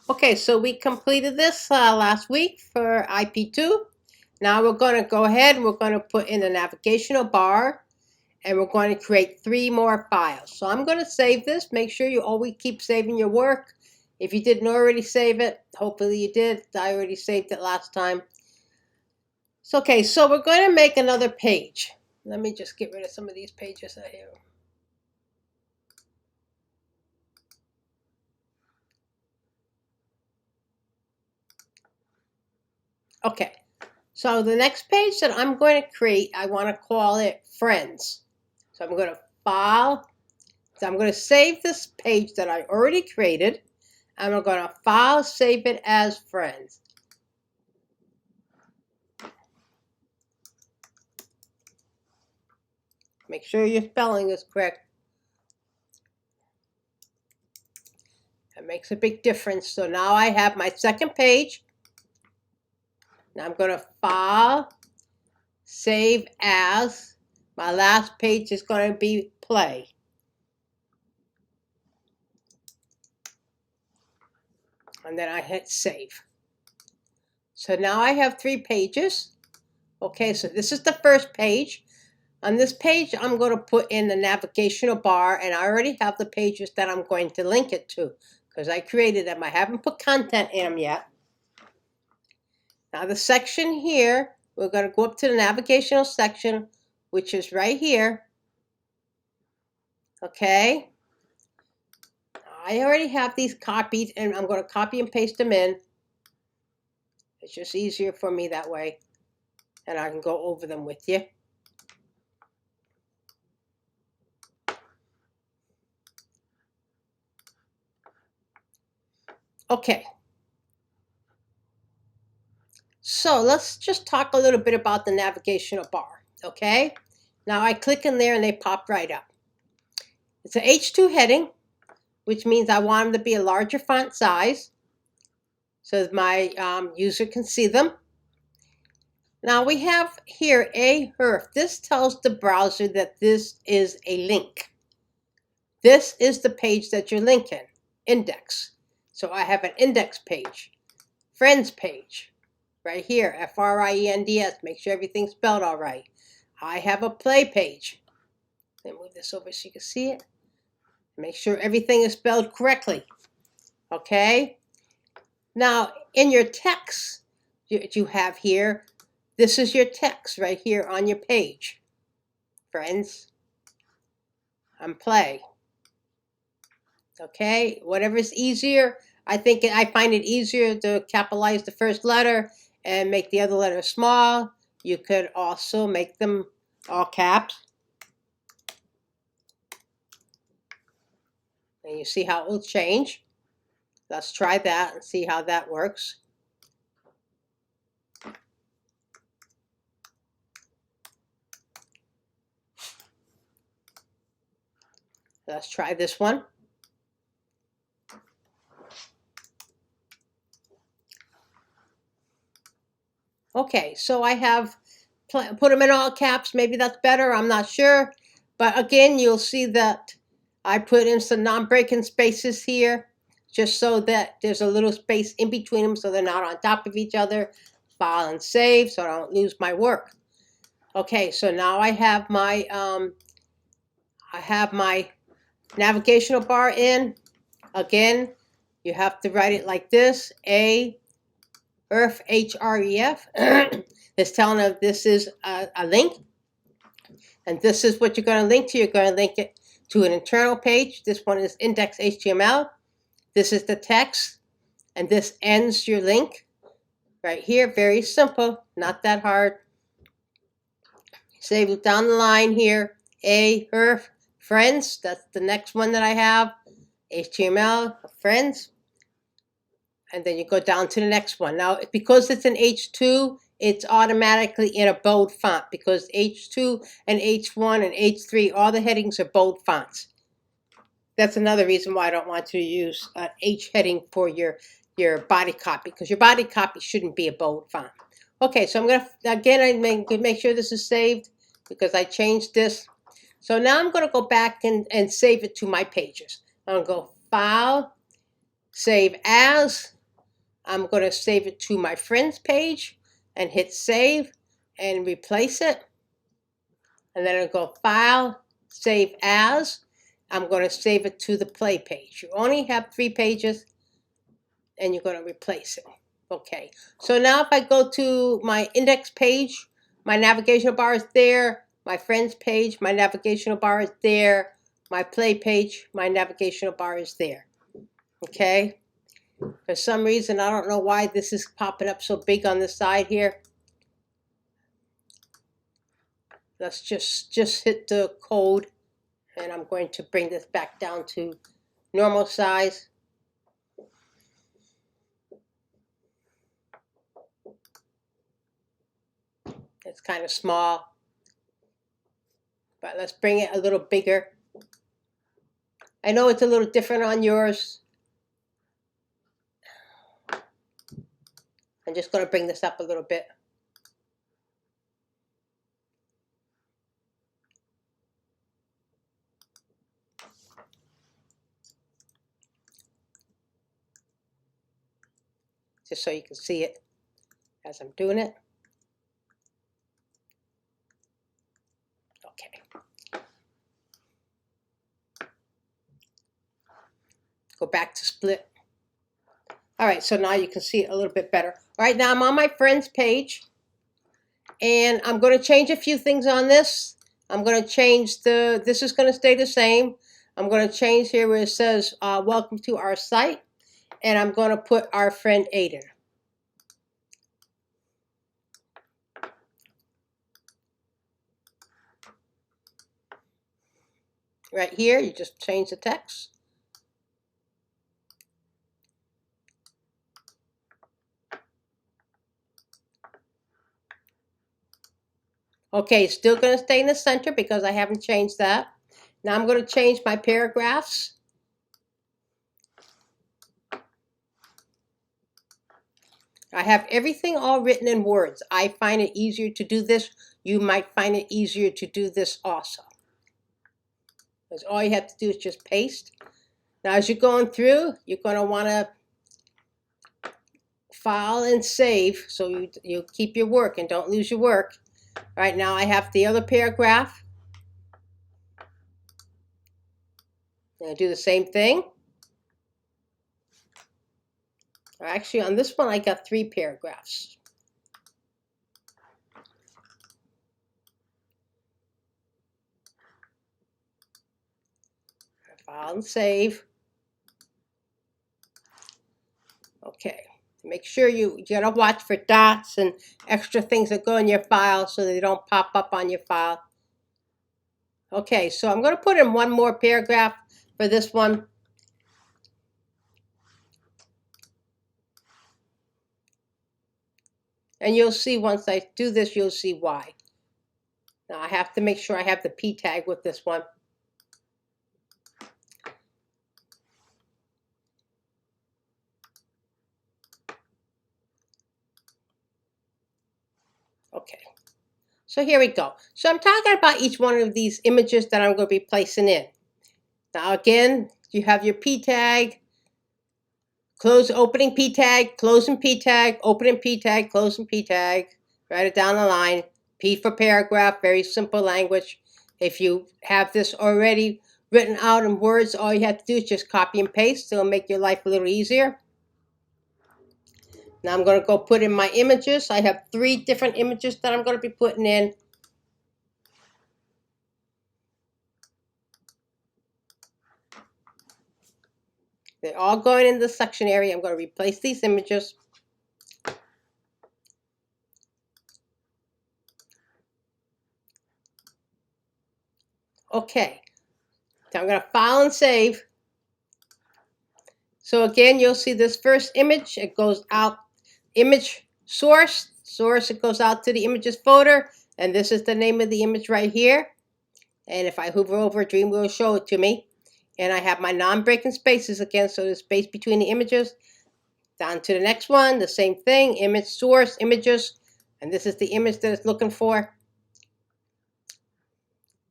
Okay, so we completed this last week for IP2. Now we're going to go ahead and we're going to put in a navigational bar and we're going to create 3 more files. So I'm going to save this. Make sure you always keep saving your work. If you didn't already save it, hopefully you did. I already saved it last time. So, okay, so we're going to make another page. Let me just get rid of some of these pages out here. Okay, so the next page that I'm going to create, I want to call it Friends. So I'm going to File. So I'm going to save this page that I already created. And I'm going to File, save it as Friends. Make sure your spelling is correct. That makes a big difference. So now I have my second page. Now I'm going to File, Save As. My last page is going to be Play. And then I hit Save. So now I have 3 pages. Okay, so this is the first page. On this page, I'm going to put in the navigational bar, and I already have the pages that I'm going to link it to because I created them. I haven't put content in them yet. Now the section here, we're going to go up to the navigational section, which is right here. Okay. I already have these copied, and I'm going to copy and paste them in. It's just easier for me that way, and I can go over them with you. Okay. So let's just talk a little bit about the navigational bar, okay? Now I click in there and they pop right up. It's an H2 heading, which means I want them to be a larger font size so that my user can see them. Now we have here a href. This tells the browser that this is a link. This is the page that you're linking, index. So I have an index page, friends page, right here, Friends. Make sure everything's spelled all right. I have a play page. Let me move this over so you can see it. Make sure everything is spelled correctly. Okay? Now, in your text that you have here, this is your text right here on your page. Friends and play. Okay? Whatever's easier. I find it easier to capitalize the first letter and make the other letter small. You could also make them all caps. And you see how it will change. Let's try that and see how that works. Let's try this one. Okay, so I have put them in all caps. Maybe that's better. I'm not sure. But again, you'll see that I put in some non-breaking spaces here just so that there's a little space in between them so they're not on top of each other. File and save so I don't lose my work. Okay, so now I have my navigational bar in. Again, you have to write it like this, href, H-R-E-F. It's telling them this is a link. And this is what you're going to link to. You're going to link it to an internal page. This one is index.html. This is the text. And this ends your link right here. Very simple, not that hard. Save it down the line here. href, friends. That's the next one that I have. HTML, friends. And then you go down to the next one. Now, because it's an H2, it's automatically in a bold font because H2 and H1 and H3, all the headings are bold fonts. That's another reason why I don't want to use an H heading for your body copy because your body copy shouldn't be a bold font. Okay, so I'm going to, again, I make sure this is saved because I changed this. So now I'm going to go back and save it to my pages. I'm going to go File, Save as. I'm going to save it to my friends page and hit save and replace it. And then I'll go File, Save As. I'm going to save it to the play page. You only have 3 pages and you're going to replace it. Okay, so now if I go to my index page, my navigational bar is there. My friends page, my navigational bar is there. My play page, my navigational bar is there. Okay, for some reason, I don't know why this is popping up so big on the side here. Let's just hit the code, and I'm going to bring this back down to normal size. It's kind of small, but let's bring it a little bigger. I know it's a little different on yours. I'm just going to bring this up a little bit. Just so you can see it as I'm doing it. Okay. Go back to split. All right, so now you can see it a little bit better. All right, now I'm on my friends page, and I'm going to change a few things on this. I'm going to change this is going to stay the same. I'm going to change here where it says, welcome to our site, and I'm going to put our friend Aiden. Right here, you just change the text. Okay, it's still going to stay in the center because I haven't changed that. Now I'm going to change my paragraphs. I have everything all written in words. I find it easier to do this. You might find it easier to do this also. Because all you have to do is just paste. Now as you're going through, you're going to want to file and save so you keep your work and don't lose your work. All right, now I have the other paragraph. I do the same thing. Actually, on this one, I got 3 paragraphs. File and save. Okay, make sure you gotta watch for dots and extra things that go in your file so they don't pop up on your file. Okay, so I'm gonna put in one more paragraph for this one. And you'll see once I do this, you'll see why. Now I have to make sure I have the P tag with this one. Okay, so here we go. So I'm talking about each one of these images that I'm going to be placing in. Now again, you have your P tag, close opening P tag, closing P tag, opening P tag, closing P tag. Write it down the line. P for paragraph, very simple language. If you have this already written out in words, all you have to do is just copy and paste. It'll make your life a little easier. Now I'm going to go put in my images. I have 3 different images that I'm going to be putting in. They're all going in the section area. I'm going to replace these images. Okay, so I'm going to file and save. So again, you'll see this first image. It goes out, image source, it goes out to the images folder. And this is the name of the image right here. And if I hover over, Dream will show it to me. And I have my non-breaking spaces again, so there's space between the images. Down to the next one, the same thing, image source, images. And this is the image that it's looking for.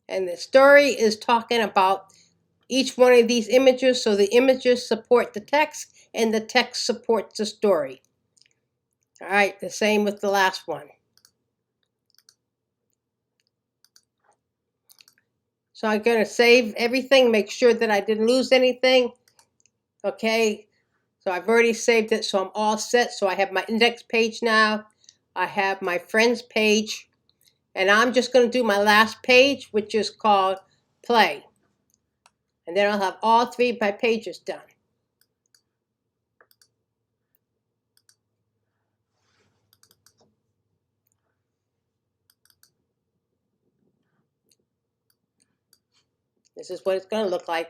And the story is talking about each one of these images, so the images support the text and the text supports the story. All right, the same with the last one. So I'm going to save everything, make sure that I didn't lose anything. Okay, so I've already saved it, so I'm all set. So I have my index page now. I have my friends page. And I'm just going to do my last page, which is called play. And then I'll have all 3 of my pages done. This is what it's going to look like.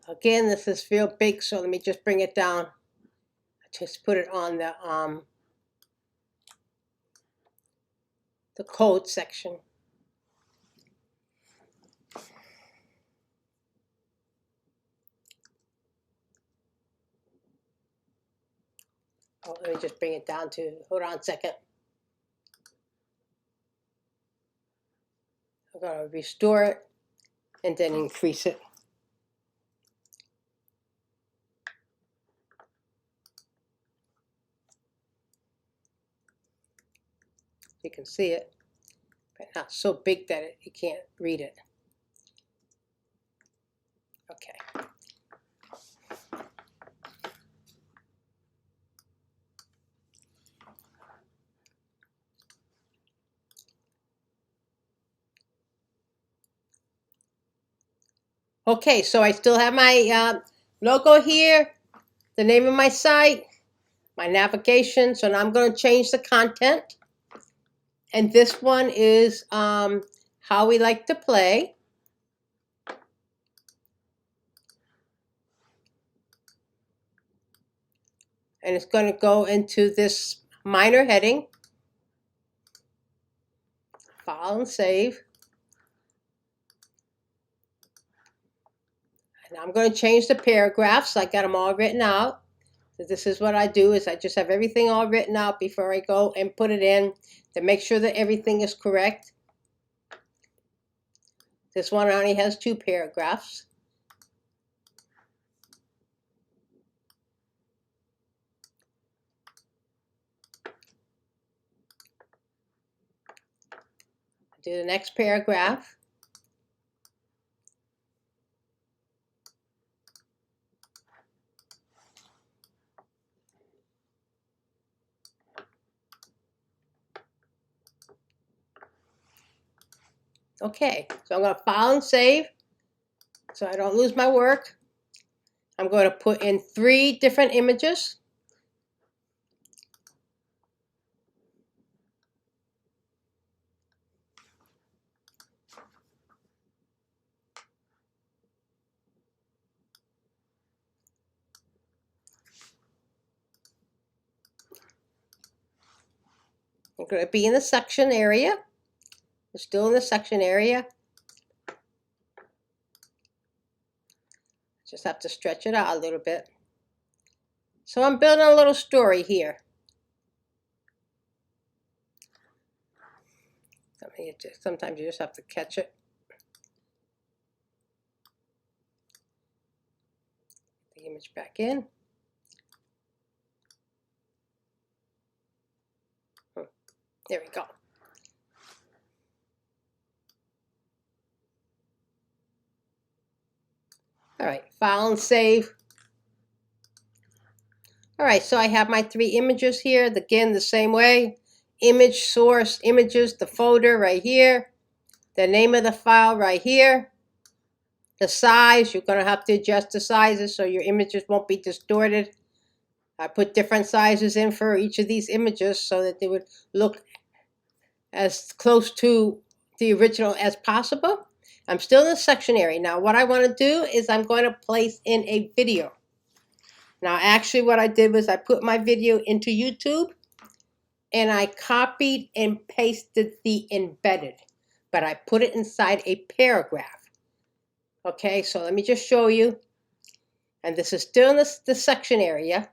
Again, this is real big, so let me just bring it down. Just put it on the code section. Oh, let me just bring it down to, hold on a second. I'm going to restore it and then increase it. You can see it, but not so big that you can't read it. Okay. Okay, so I still have my logo here, the name of my site, my navigation. So now I'm going to change the content. And this one is how we like to play. And it's going to go into this minor heading. File and save. And I'm going to change the paragraphs. I got them all written out. So this is what I do, is I just have everything all written out before I go and put it in to make sure that everything is correct. This one only has 2 paragraphs. Do the next paragraph. Okay, so I'm going to file and save so I don't lose my work. I'm going to put in 3 different images. I'm going to be in the section area. We're still in the section area. Just have to stretch it out a little bit. So I'm building a little story here. Sometimes you just have to catch it. The image back in. There we go. All right, file and save. All right, so I have my 3 images here. Again, the same way. Image, source, images, the folder right here. The name of the file right here. The size, you're going to have to adjust the sizes so your images won't be distorted. I put different sizes in for each of these images so that they would look as close to the original as possible. I'm still in the section area. Now what I want to do is I'm going to place in a video. Now actually what I did was I put my video into YouTube and I copied and pasted the embedded, but I put it inside a paragraph. Okay, so let me just show you. And this is still in the section area.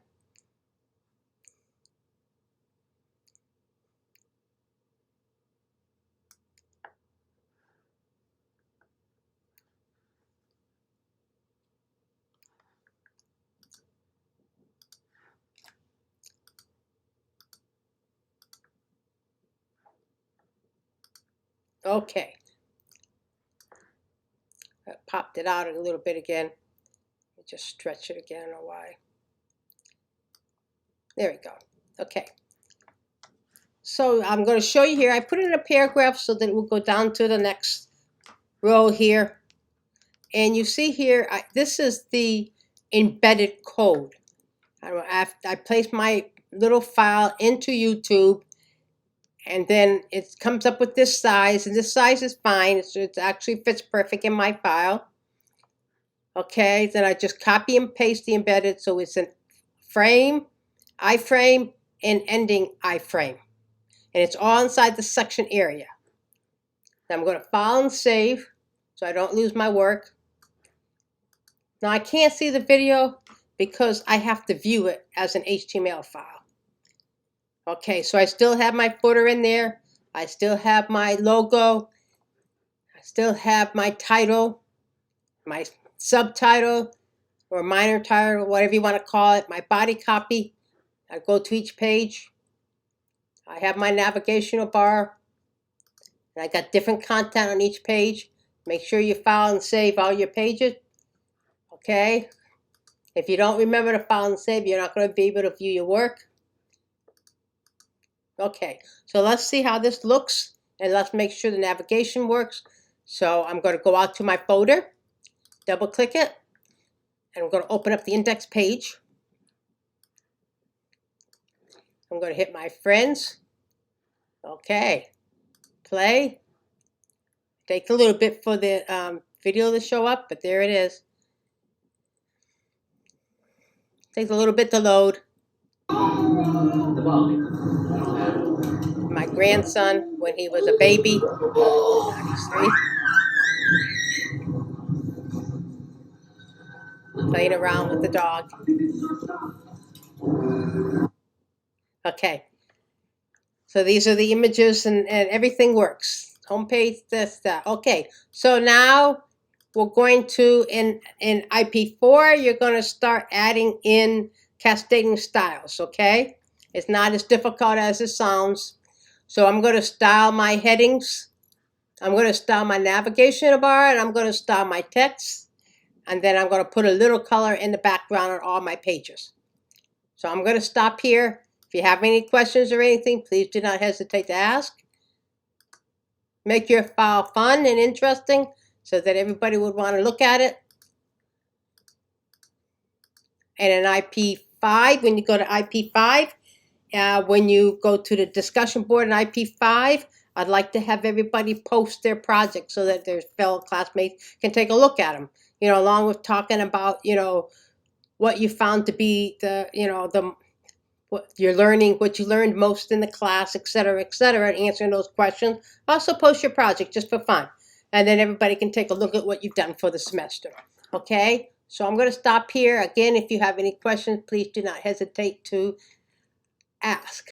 Okay. I popped it out a little bit again. Just stretch it again. I don't know why. There we go. Okay. So I'm going to show you here. I put it in a paragraph so that it will go down to the next row here. And you see here, this is the embedded code. I place my little file into YouTube, and then it comes up with this size, and this size is fine. It actually fits perfect in my file. Okay, then I just copy and paste the embedded, so it's an frame, iframe, and ending iframe. And it's all inside the section area. Now I'm going to file and save so I don't lose my work. Now I can't see the video because I have to view it as an HTML file. Okay, so I still have my footer in there. I still have my logo. I still have my title, my subtitle, or minor title, whatever you want to call it, my body copy. I go to each page. I have my navigational bar. And I got different content on each page. Make sure you file and save all your pages. Okay? If you don't remember to file and save, you're not going to be able to view your work. Okay, so let's see how this looks, and let's make sure the navigation works. So I'm going to go out to my folder, double click it, and I'm going to open up the index page. I'm going to hit my friends. Okay, play. Takes a little bit for the video to show up, but there it is. Takes a little bit to load. My grandson, when he was a baby, 93, playing around with the dog. Okay, so these are the images, and everything works. Homepage, this, that. Okay, so now we're going to, in IP4, you're going to start adding in cascading styles, okay? It's not as difficult as it sounds. So I'm going to style my headings. I'm going to style my navigation bar, and I'm going to style my text. And then I'm going to put a little color in the background on all my pages. So I'm going to stop here. If you have any questions or anything, please do not hesitate to ask. Make your file fun and interesting so that everybody would want to look at it. And in IP5, when you go to IP5, when you go to the discussion board in IP5, I'd like to have everybody post their projects so that their fellow classmates can take a look at them. You know, along with talking about, you know, what you found to be the, you know, what you're learning, what you learned most in the class, et cetera, and answering those questions. Also post your project just for fun. And then everybody can take a look at what you've done for the semester. Okay? So I'm going to stop here. Again, if you have any questions, please do not hesitate to ask.